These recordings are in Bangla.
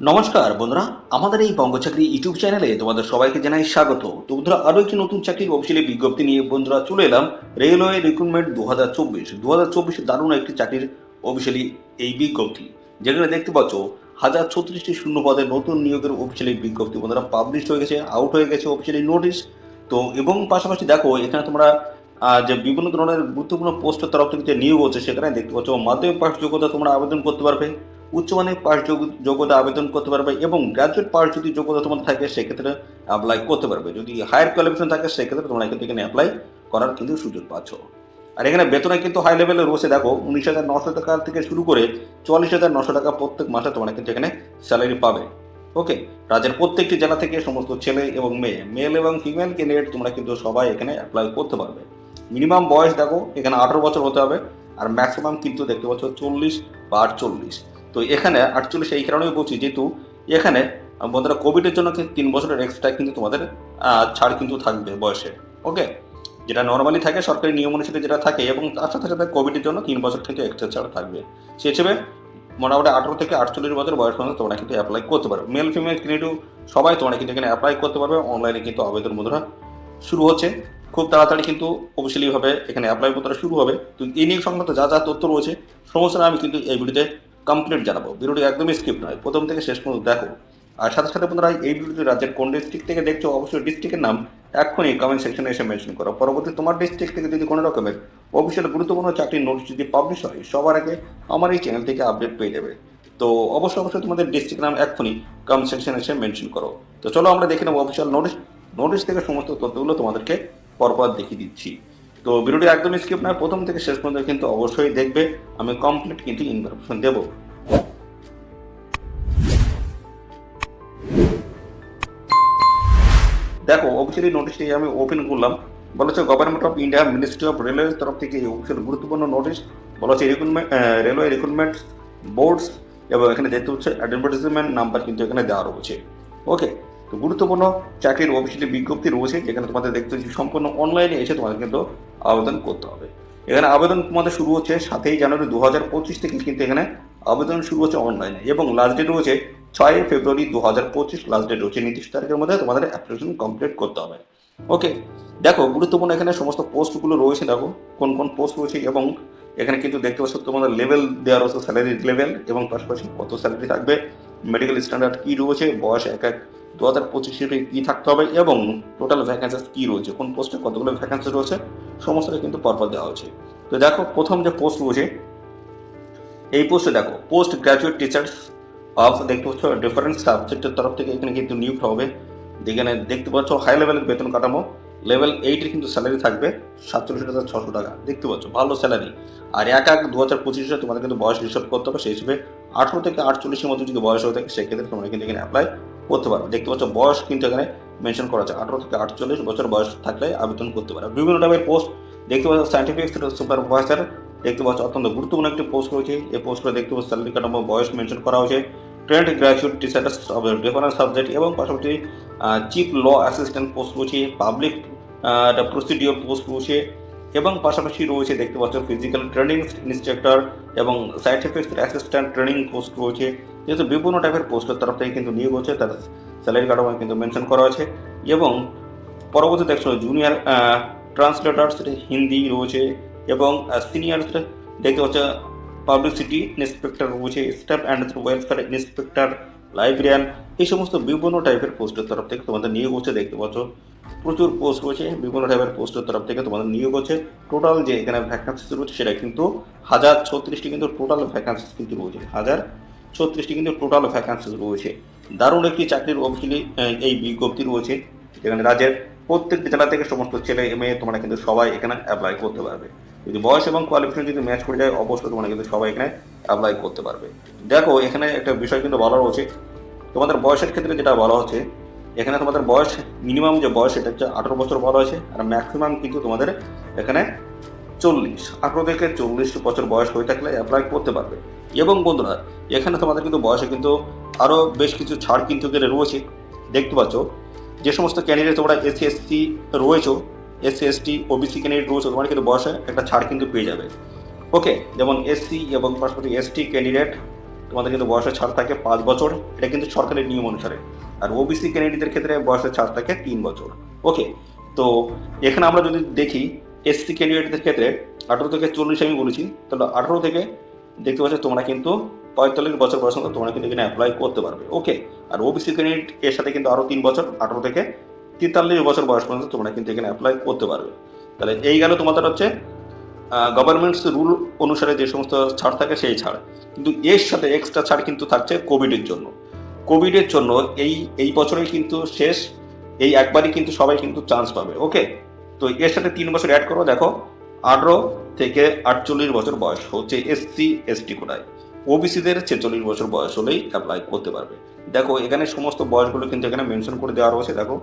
নমস্কার বন্ধুরা, আমাদের এই বঙ্গচাকরি ইউটিউব চ্যানেলে তোমাদের সবাইকে জানাই স্বাগত। তো বন্ধুরা, আরো একটি নতুন চাকরির অফিসিয়ালি বিজ্ঞপ্তি নিয়ে বন্ধুরা চলে এলাম। রেলওয়ে রিক্রুটমেন্ট 2024 দারুণ একটি চাকরির অফিসিয়ালি এই বিজ্ঞপ্তি, যেখানে দেখতে পাচ্ছ 1036টি শূন্য পদে নতুন নিয়োগের অফিসিয়ালি বিজ্ঞপ্তি বন্ধুরা পাবলিশ হয়ে গেছে, আউট হয়ে গেছে অফিসিয়ালি নোটিশ। তো এবং পাশাপাশি দেখো এখানে তোমরা যে বিভিন্ন ধরনের গুরুত্বপূর্ণ পোস্টের তরফ থেকে যে নিয়োগ হচ্ছে সেখানে দেখতে পাচ্ছ মাধ্যমিক পাস যোগ্যতা তোমরা আবেদন করতে পারবে, উচ্চমানের পাস যোগ্যতা আবেদন করতে পারবে এবং গ্রাজুয়েট পাস যদি যোগ্যতা তোমাদের থাকে সেক্ষেত্রে অ্যাপ্লাই করতে পারবে। যদি হায়ার কোয়ালিফিকেশন থাকে সেক্ষেত্রে তোমরা কিন্তু এখানে অ্যাপ্লাই করার কিন্তু সুযোগ পাচ্ছ। আর এখানে বেতনে কিন্তু হাই লেভেলে রয়েছে, দেখো 19,900 টাকা থেকে শুরু করে 44,900 টাকা প্রত্যেক মাসে তোমরা কিন্তু এখানে স্যালারি পাবে। ওকে, রাজ্যের প্রত্যেকটি জেলা থেকে সমস্ত ছেলে এবং মেয়ে, মেল এবং ফিমেল ক্যান্ডিডেট তোমরা কিন্তু সবাই এখানে অ্যাপ্লাই করতে পারবে। মিনিমাম বয়স দেখো এখানে 18 বছর হতে হবে, আর ম্যাক্সিমাম কিন্তু দেখতে পাচ্ছ 40 বা 48। তো এখানে 48 এই কারণেই বলছি যেহেতু এখানে বন্ধুরা কোভিডের জন্য কিন্তু 3 বছরের এক্সট্রা কিন্তু তোমাদের ছাড় কিন্তু থাকবে বয়সে। ওকে, যেটা নর্মালি থাকে সরকারি নিয়ম অনুসারে যেটা থাকে, এবং তার সাথে সাথে কোভিডের জন্য 3 বছর কিন্তু এক্সট্রা ছাড় থাকবে। সে হিসেবে মোটামুটি 18 থেকে 48 বছর বয়স পর্যন্ত তোমরা কিন্তু অ্যাপ্লাই করতে পারবে। মেল ফিমেল ক্যান্ডিডেট সবাই তোমরা কিন্তু এখানে অ্যাপ্লাই করতে পারবে। অনলাইনে কিন্তু আবেদন বন্ধুরা শুরু হচ্ছে খুব তাড়াতাড়ি, কিন্তু অফিসিয়ালি ভাবে এখানে অ্যাপ্লাই করতে শুরু হবে। তো এই নিয়ে সংক্রান্ত যা যা তথ্য রয়েছে সমস্ত আমি কিন্তু এই ভিডিওতে কমপ্লিট জানাবো। ভিডিওটি একদমই স্কিপ নয়, প্রথম থেকে শেষ পর্যন্ত দেখো। আর সাথে সাথে বন্ধুরা এই ভিডিওটি রাজ্যের কোন ডিস্ট্রিক্ট থেকে দেখছো অবশ্যই ডিস্ট্রিক্টের নাম এক্ষুনি কমেন্ট সেকশনে এসে মেনশন করো। পরবর্তী তোমার ডিস্ট্রিক্ট থেকে যদি কোনো রকমের অফিসিয়াল গুরুত্বপূর্ণ চাকরির নোটিশ যদি পাবলিশ হয় সবার আগে আমার এই চ্যানেল থেকে আপডেট পেয়ে যাবে। তো অবশ্যই তোমাদের ডিস্ট্রিক্ট নাম এক্ষুনি কমেন্ট সেকশনে এসে মেনশন করো। তো চলো আমরা দেখে নেবো অফিসিয়াল নোটিশ থেকে সমস্ত তথ্যগুলো তোমাদেরকে পরপর দেখিয়ে দিচ্ছি। তো ভিডিওটি একদমই স্কিপ নয়, প্রথম থেকে শেষ পর্যন্ত কিন্তু অবশ্যই দেখবে, আমি কমপ্লিট কিন্তু ইনফরমেশন দেবো। দেখো অফিসিয়ালি নোটিশটি আমি ওপেন করলাম। বলেছে government of India ministry of রেলওয়ের তরফ থেকে অফিসিয়াল গুরুত্বপূর্ণ নোটিশ। বলেছে রেলওয়ে রিক্রুটমেন্ট বোর্ডস, এবং এখানে দেখতে হচ্ছে অ্যাডভার্টাইজমেন্ট নাম্বার কিন্তু এখানে দেওয়া রয়েছে। ওকে, তো গুরুত্বপূর্ণ চাকরির অফিসিয়ালি বিজ্ঞপ্তি রয়েছে, যেখানে তোমাদের দেখতে হচ্ছে সম্পূর্ণ অনলাইনে এসে তোমাদের কিন্তু আবেদন করতে হবে। এখানে আবেদন তোমাদের শুরু হচ্ছে 7 জানুয়ারি 2025 থেকে কিন্তু এখানে আবেদন শুরু হচ্ছে অনলাইনে, এবং লাস্ট ডেট রয়েছে 6 ফেব্রুয়ারি 2025। লাস্ট ডেট রয়েছে নির্দিষ্ট তারিখের মধ্যে তোমাদের অ্যাপ্লিকেশন কমপ্লিট করতে হবে। ওকে, দেখো গুরুত্বপূর্ণ এখানে সমস্ত পোস্টগুলো রয়েছে, দেখো কোন কোন পোস্ট রয়েছে, এবং এখানে কিন্তু দেখতে পাচ্ছ তোমাদের লেভেল দেওয়া রয়েছে, স্যালারি লেভেল, এবং পাশাপাশি কত স্যালারি থাকবে, মেডিকেল স্ট্যান্ডার্ড কি রয়েছে, বয়স 1/1/2025 কি থাকতে হবে, এবং টোটাল ভ্যাকেন্সিস কি রয়েছে, কোন পোস্টে কতগুলো ভ্যাকেন্সি রয়েছে সমস্তটা কিন্তু পরপর দেওয়া হয়েছে। তো দেখো প্রথম যে পোস্ট রয়েছে এই পোস্টে দেখো পোস্ট গ্রাজুয়েট টিচার্স অফ, দেখতে পাচ্ছ ডিফারেন্ট সাবজেক্টের তরফ থেকে এখানে কিন্তু নিয়োগ হবে। যেখানে দেখতে পাচ্ছ হাই লেভেলের বেতন কাঠামো, লেভেল 8 কিন্তু স্যালারি থাকবে 47,600 টাকা। দেখতে পাচ্ছ ভালো স্যালারি। আর 1/1/2025 তোমাদের কিন্তু বয়স রিসেট করতে হবে, সেই হিসেবে 18 থেকে 48 মধ্যে যদি বয়স হয়ে থাকে সেক্ষেত্রে তোমরা কিন্তু এখানে অ্যাপ্লাই করতে পারো। দেখতে পাচ্ছ বয়স কিন্তু এখানে মেনশন করা আছে, 18 থেকে 48 বছর বয়স থাকলে আবেদন করতে পারো। বিভিন্ন টাইপের পোস্ট দেখতে পাচ্ছ, সায়েন্টিফিক সুপারভাইজার দেখতে পাচ্ছ অত্যন্ত গুরুত্বপূর্ণ একটি পোস্ট রয়েছে। এই পোস্টে দেখতে পাচ্ছ স্যালারি কাঠামো, বয়স মেনশন করা হয়েছে, trend graduate teachers of different subject, এবং পাশাপাশি চিফ ল অ্যাসিস্ট্যান্ট পোস্ট রয়েছে, পাবলিক প্রসিডিওর পোস্ট রয়েছে, এবং পাশাপাশি রয়েছে দেখতে পাচ্ছ ফিজিক্যাল ট্রেনিং ইনস্ট্রাক্টর এবং সায়েন্টিফিক অ্যাসিস্ট্যান্ট ট্রেনিং পোস্ট রয়েছে। যেহেতু বিভিন্ন টাইপের পোস্টের তরফ থেকে কিন্তু নিয়োগ হচ্ছে, তার স্যালারি কাঠামো কিন্তু মেনশন করা হয়েছে। এবং পরবর্তী দেখছো জুনিয়র ট্রান্সলেটার্স হিন্দি রয়েছে, এবং সিনিয়র দেখতে পাচ্ছ পাবলিসিটি ইন্সপেক্টর রয়েছে, staff and welfare inspector, librarian, এই সমস্ত বিভিন্ন টাইপের পোস্টের তরফ থেকে তোমাদের নিয়োগ হচ্ছে। দেখতে পাচ্ছ প্রচুর পোস্ট রয়েছে, বিভিন্ন টাইপের পোস্টের তরফ থেকে তোমাদের নিয়োগ হচ্ছে। টোটাল যে এখানে ভ্যাকান্সি রয়েছে সেটা কিন্তু 1036টি কিন্তু টোটাল ভ্যাকান্সি কিন্তু রয়েছে, 1036টি কিন্তু টোটাল ভ্যাকান্সি রয়েছে। দারুণ একটি চাকরির অফিসিয়ালি এই বিজ্ঞপ্তি রয়েছে, যেখানে রাজ্যের প্রত্যেকটি জেলা থেকে সমস্ত ছেলে মেয়ে তোমরা কিন্তু সবাই এখানে অ্যাপ্লাই করতে পারবে। যদি বয়স এবং কোয়ালিফিকেশন যদি ম্যাচ করে যায় অবশ্যই তোমরা কিন্তু সবাই এখানে অ্যাপ্লাই করতে পারবে। দেখো এখানে একটা বিষয় কিন্তু বলা রয়েছে, তোমাদের বয়সের ক্ষেত্রে যেটা বলা হচ্ছে, এখানে তোমাদের বয়স মিনিমাম যে বয়স এটা হচ্ছে 18 বছর বলা হয়েছে, আর ম্যাক্সিমাম কিন্তু তোমাদের এখানে 18 থেকে 40 বছর বয়স হয়ে থাকলে অ্যাপ্লাই করতে পারবে। এবং বন্ধুরা এখানে তোমাদের কিন্তু বয়সে কিন্তু আরও বেশ কিছু ছাড় কিন্তু এখানে রয়েছে। দেখতে পাচ্ছ যে সমস্ত ক্যান্ডিডেট তোমরা এসসি এসটি রয়েছো, এসসি এসটি ওবিসি ক্যান্ডিডেট রয়েছে, তোমার কিন্তু বয়সে একটা ছাড় কিন্তু পেয়ে যাবে। ওকে, যেমন এসসি এবং পাশাপাশি এসটি ক্যান্ডিডেট তোমাদের কিন্তু বয়সের ছাড় থাকে 5 বছর, এটা কিন্তু সরকারি নিয়ম অনুসারে। আর ওবিসি ক্যান্ডিডেটদের ক্ষেত্রে বয়সের ছাড় থাকে 3 বছর। ওকে, তো এখানে আমরা যদি দেখি এসসি ক্যান্ডিডেটদের ক্ষেত্রে 18 থেকে 40 আমি বলেছি, তাহলে 18 থেকে দেখতে পাচ্ছ তোমরা কিন্তু 45 বছর বয়স পর্যন্ত তোমরা কিন্তু এখানে অ্যাপ্লাই করতে পারবে। ওকে, আর ওবিসি ক্যান্ডিডেট এর সাথে কিন্তু আরো 3 বছর, 18 থেকে 43 বছর বয়স পর্যন্ত তোমরা কিন্তু এখানে অ্যাপ্লাই করতে পারবে। তাহলে এই গেল তোমাদের হচ্ছে গভর্নমেন্টস রুল অনুসারে যে সমস্ত ছাড় থাকে সেই ছাড়। কিন্তু এর সাথে এক্সট্রা ছাড় কিন্তু থাকছে কোভিডের জন্য। কোভিডের জন্য এই বছরেই কিন্তু শেষ, এই একবারই কিন্তু সবাই কিন্তু চান্স পাবে। ওকে, তো এর সাথে 3 বছর অ্যাড করো, দেখো 18 থেকে 48 বছর বয়স হচ্ছে এসসি এসটি কোটায়। ওবিসিদের 46 বছর বয়স হলেই অ্যাপ্লাই করতে পারবে। দেখো এখানে সমস্ত বয়সগুলো কিন্তু এখানে মেনশন করে দেওয়া রয়েছে, দেখো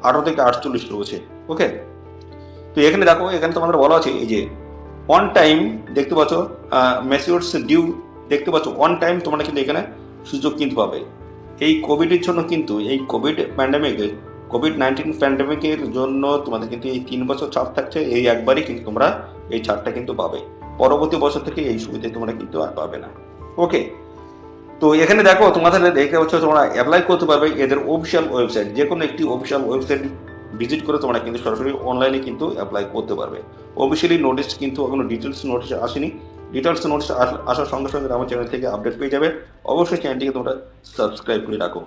18 থেকে 48 রয়েছে। ওকে, তো এখানে দেখো এখানে তোমাদের বলা আছে এই যে অন টাইম দেখতে পাচ্ছ, ম্যাচিউরস ডিউ দেখতে পাচ্ছ, অন টাইম তোমরা কিন্তু এখানে সুযোগ কিন্তু পাবে। এই কোভিডের জন্য কিন্তু এই কোভিড-19 প্যান্ডেমিকের জন্য তোমাদের কিন্তু এই 3 বছর ছাড় থাকছে, এই একবারই কিন্তু তোমরা এই ছাড়টা কিন্তু পাবে। পরবর্তী বছর থেকে এই সুবিধা তোমরা কিন্তু আর পাবে না। ওকে, তো এখানে দেখো তোমাদের দেখতে পাচ্ছ তোমরা অ্যাপ্লাই করতে পারবে এদের অফিসিয়াল ওয়েবসাইট, যে কোনো একটি অফিসিয়াল ওয়েবসাইট ভিজিট করে তোমরা কিন্তু সরাসরি অনলাইনে কিন্তু অ্যাপ্লাই করতে পারবে। অফিসিয়ালি নোটিশ কিন্তু এখনো ডিটেলস নোটিশ আসেনি, ডিটেলস নোটিশ আসার সঙ্গে সঙ্গে আমার চ্যানেল থেকে আপডেট পেয়ে যাবে। অবশ্যই চ্যানেলটিকে তোমরা সাবস্ক্রাইব করে রাখো।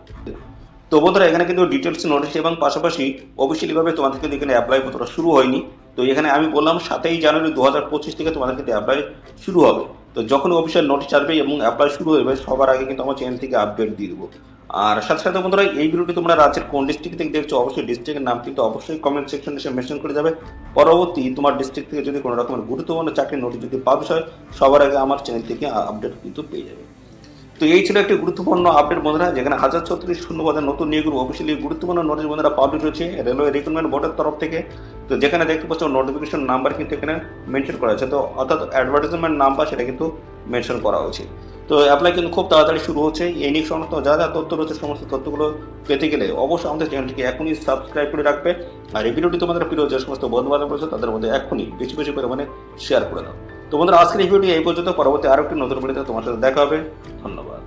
তো বন্ধুরা এখানে কিন্তু ডিটেলস নোটিশ এবং পাশাপাশি অফিসিয়ালি ভাবে তোমাদের কিন্তু এখানে অ্যাপ্লাই কতটা শুরু হয়নি। তো এখানে আমি বললাম 7 জানুয়ারি 2025 থেকে তোমাদের কিন্তু অ্যাপ্লাই শুরু হবে। তো যখন অফিসিয়াল নোটিশ আসবে এবং অ্যাপ্লাই শুরু হবে সবার আগে কিন্তু আমার চ্যানেল থেকে আপডেট দিয়ে দেবো। আর সাথে সাথে বন্ধুরা এই ভিডিওটি তোমরা রাজ্যের কোন ডিস্ট্রিক্ট থেকে দেখছো অবশ্যই ডিস্ট্রিক্টের নাম কিন্তু অবশ্যই কমেন্ট সেকশনে এসে মেনশন করে যাবে। পরবর্তী তোমার ডিস্ট্রিক্ট থেকে যদি কোনো রকমের গুরুত্বপূর্ণ চাকরির নোটিশ যদি পাবলিশ হয় সবার আগে আমার চ্যানেল থেকে আপডেট কিন্তু পেয়ে যাবে। তো এই ছিল একটি গুরুত্বপূর্ণ আপডেট বন্ধুরা, যেখানে 1036 শূন্যপদের নতুন নিয়োগের অফিসিয়ালি গুরুত্বপূর্ণ নোটিশ বন্ধুরা পাবলিশ হয়েছে রেলওয়ে রিক্রুটমেন্ট বোর্ডের তরফ থেকে। তো যেখানে দেখতে পাচ্ছ নোটিফিকেশন নাম্বার কিন্তু এখানে মেনশন করা আছে, তো অর্থাৎ অ্যাডভার্টাইজমেন্ট নাম্বার সেটা কিন্তু মেনশন করা হয়েছে। তো অ্যাপ্লাই কিন্তু খুব তাড়াতাড়ি শুরু হচ্ছে। এই নিয়ে সমস্ত যা যা তথ্য রয়েছে সমস্ত তথ্যগুলো পেতে গেলে অবশ্যই আমাদের চ্যানেলটিকে এখনই সাবস্ক্রাইব করে রাখবে। আর এই ভিডিওটি তোমাদের প্রিয় যে সমস্ত বন্ধু বান্ধব রয়েছে তাদের মধ্যে এখনই বেশি বেশি পরিমাণে শেয়ার করে দাও। তো বন্ধুরা আজকের এই ভিডিওটি এই পর্যন্ত, পরবর্তী আরো একটি নতুন ভিডিওতে তোমার সাথে দেখা হবে। ধন্যবাদ।